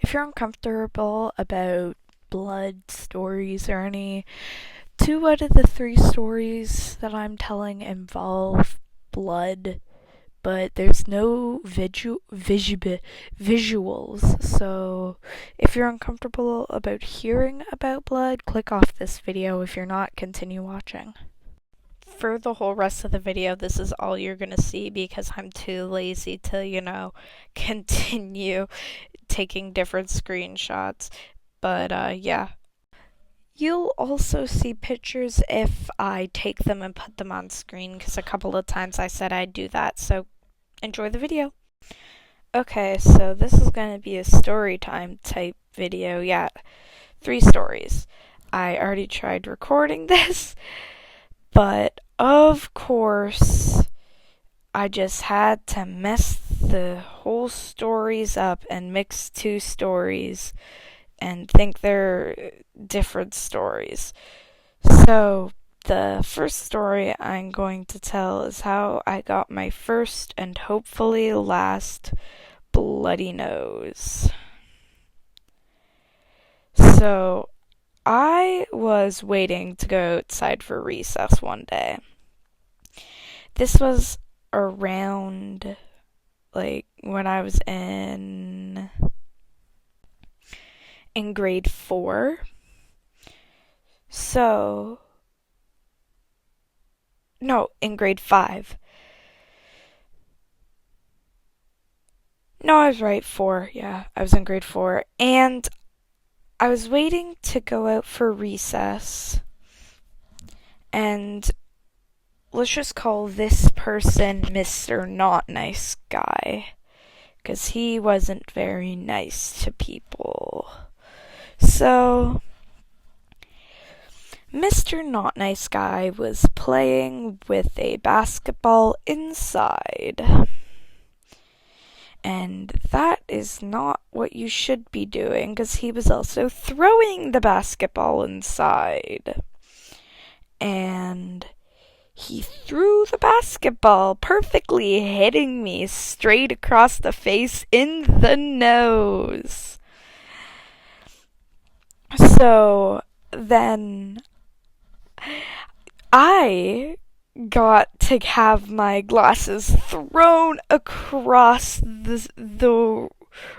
If you're uncomfortable about blood stories or any, two out of the three stories that I'm telling involve blood, but there's no visuals. So if you're uncomfortable about hearing about blood, click off this video. If you're not, continue watching. For the whole rest of the video, this is all you're gonna see because I'm too lazy to, continue taking different screenshots. But yeah. You'll also see pictures if I take them and put them on screen because a couple of times I said I'd do that, so enjoy the video. Okay, so this is going to be a story time type video. Yeah, 3 stories. I already tried recording this, but of course, I just had to mess the whole stories up and mix 2 stories and think they're different stories. So, the first story I'm going to tell is how I got my first and hopefully last bloody nose. So, I was waiting to go outside for recess one day. This was around, when I was in grade 4. So, no, in grade 5. No, I was right, 4. Yeah, I was in grade 4. And I was waiting to go out for recess. And let's just call this person Mr. Not Nice Guy, because he wasn't very nice to people. So, Mr. Not Nice Guy was playing with a basketball inside. And that is not what you should be doing, because he was also throwing the basketball inside. And he threw the basketball perfectly, hitting me straight across the face in the nose. So then I got to have my glasses thrown across the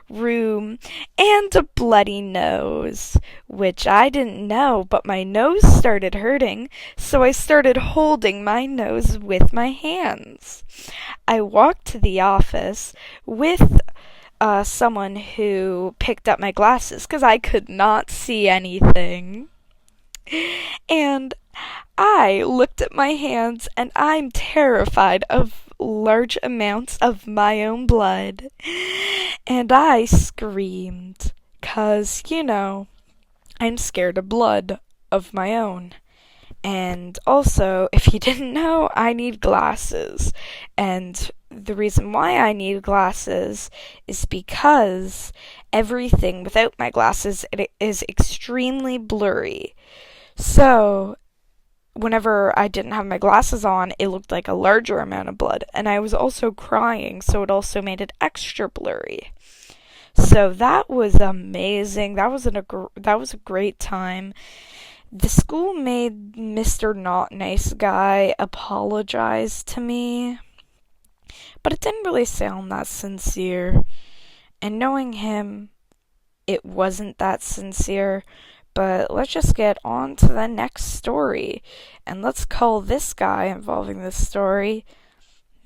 room and a bloody nose, which I didn't know, but my nose started hurting, so I started holding my nose with my hands. I walked to the office with someone who picked up my glasses because I could not see anything. And I looked at my hands and I'm terrified of large amounts of my own blood. And I screamed, 'cause, I'm scared of blood of my own. And also, if you didn't know, I need glasses. And the reason why I need glasses is because everything without my glasses it is extremely blurry. So, whenever I didn't have my glasses on, it looked like a larger amount of blood. And I was also crying, so it also made it extra blurry. So that was amazing. That was a great time. The school made Mr. Not Nice Guy apologize to me, but it didn't really sound that sincere. And knowing him, it wasn't that sincere. But let's just get on to the next story. And let's call this guy involving this story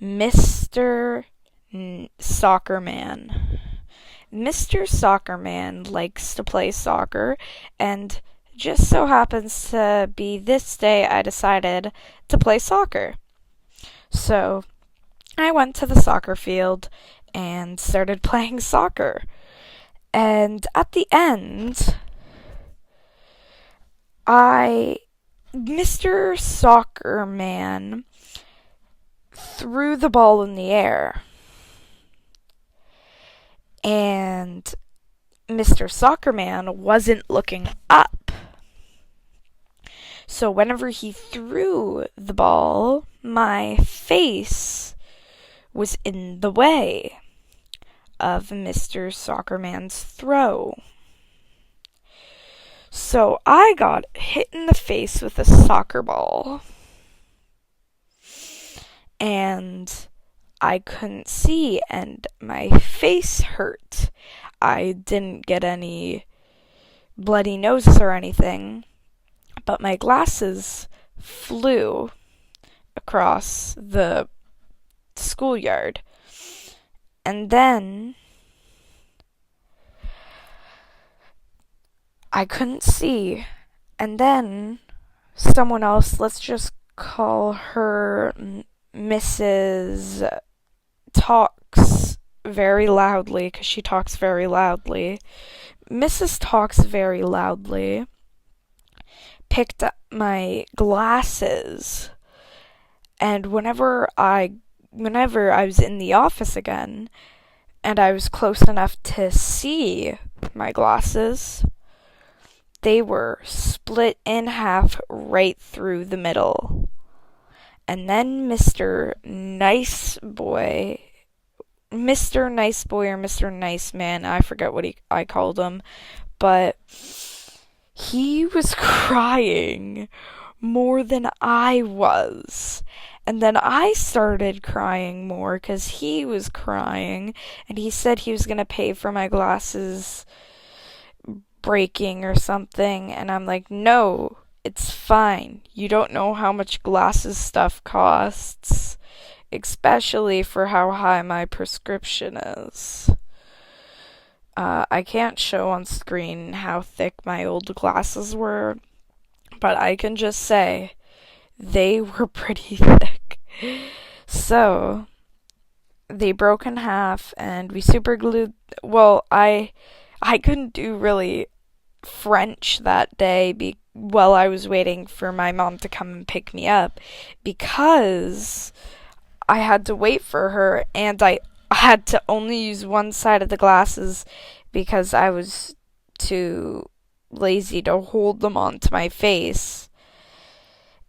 Mr. Soccer Man. Mr. Soccer Man likes to play soccer, and just so happens to be this day I decided to play soccer. So I went to the soccer field and started playing soccer. And at the end, Mr. Soccer Man threw the ball in the air. And Mr. Soccer Man wasn't looking up. So whenever he threw the ball, my face was in the way. of Mr. Soccerman's throw. So I got hit in the face with a soccer ball. And I couldn't see, and my face hurt. I didn't get any bloody noses or anything, but my glasses flew across the schoolyard. And then I couldn't see. And then someone else, let's just call her Mrs. Talks very loudly, because she talks very loudly. Mrs. Talks very loudly picked up my glasses, and whenever I was in the office again, and I was close enough to see my glasses, they were split in half right through the middle. And then Mr. Nice Boy or Mr. Nice Man, I forget what I called him, but he was crying more than I was. And then I started crying more because he was crying, and he said he was going to pay for my glasses breaking or something, and I'm like, no, it's fine. You don't know how much glasses stuff costs, especially for how high my prescription is. I can't show on screen how thick my old glasses were, but I can just say they were pretty thick. So, they broke in half, and we super glued. Well, I couldn't do really French that day while I was waiting for my mom to come and pick me up, because I had to wait for her, and I had to only use one side of the glasses because I was too lazy to hold them onto my face.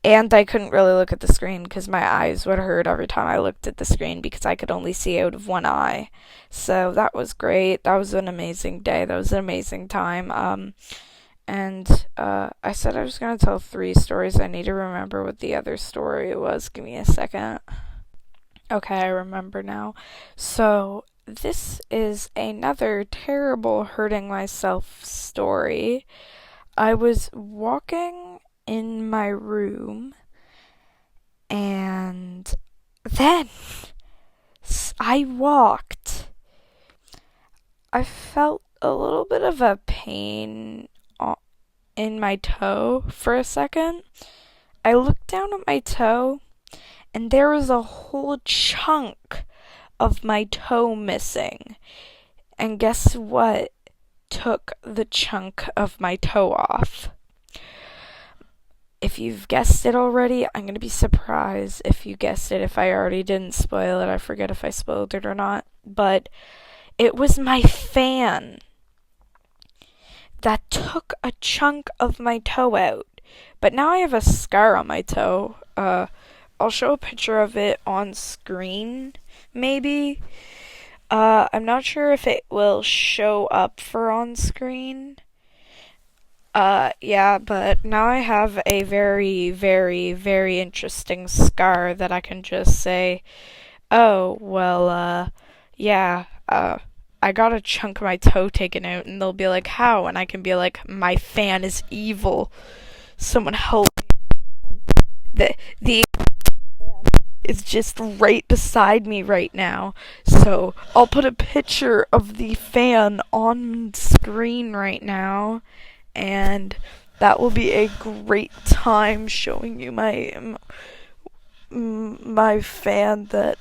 And I couldn't really look at the screen because my eyes would hurt every time I looked at the screen because I could only see out of one eye. So that was great. That was an amazing day. That was an amazing time. I said I was going to tell 3 stories. I need to remember what the other story was. Give me a second. Okay, I remember now. So, this is another terrible hurting myself story. I was walking in my room, and then I walked. I felt a little bit of a pain in my toe for a second. I looked down at my toe, and there was a whole chunk of my toe missing. And guess what took the chunk of my toe off? If you've guessed it already, I'm going to be surprised if you guessed it. If I already didn't spoil it, I forget if I spoiled it or not. But it was my fan that took a chunk of my toe out. But now I have a scar on my toe. I'll show a picture of it on screen, maybe. I'm not sure if it will show up for on screen. Yeah, but now I have a very, very, very interesting scar that I can just say, oh, well, yeah, I got a chunk of my toe taken out, and they'll be like, how? And I can be like, my fan is evil. Someone help me. The is just right beside me right now. So I'll put a picture of the fan on screen right now, and that will be a great time showing you my fan that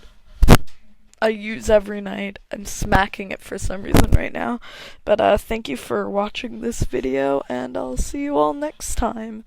I use every night. I'm smacking it for some reason right now. But thank you for watching this video, and I'll see you all next time.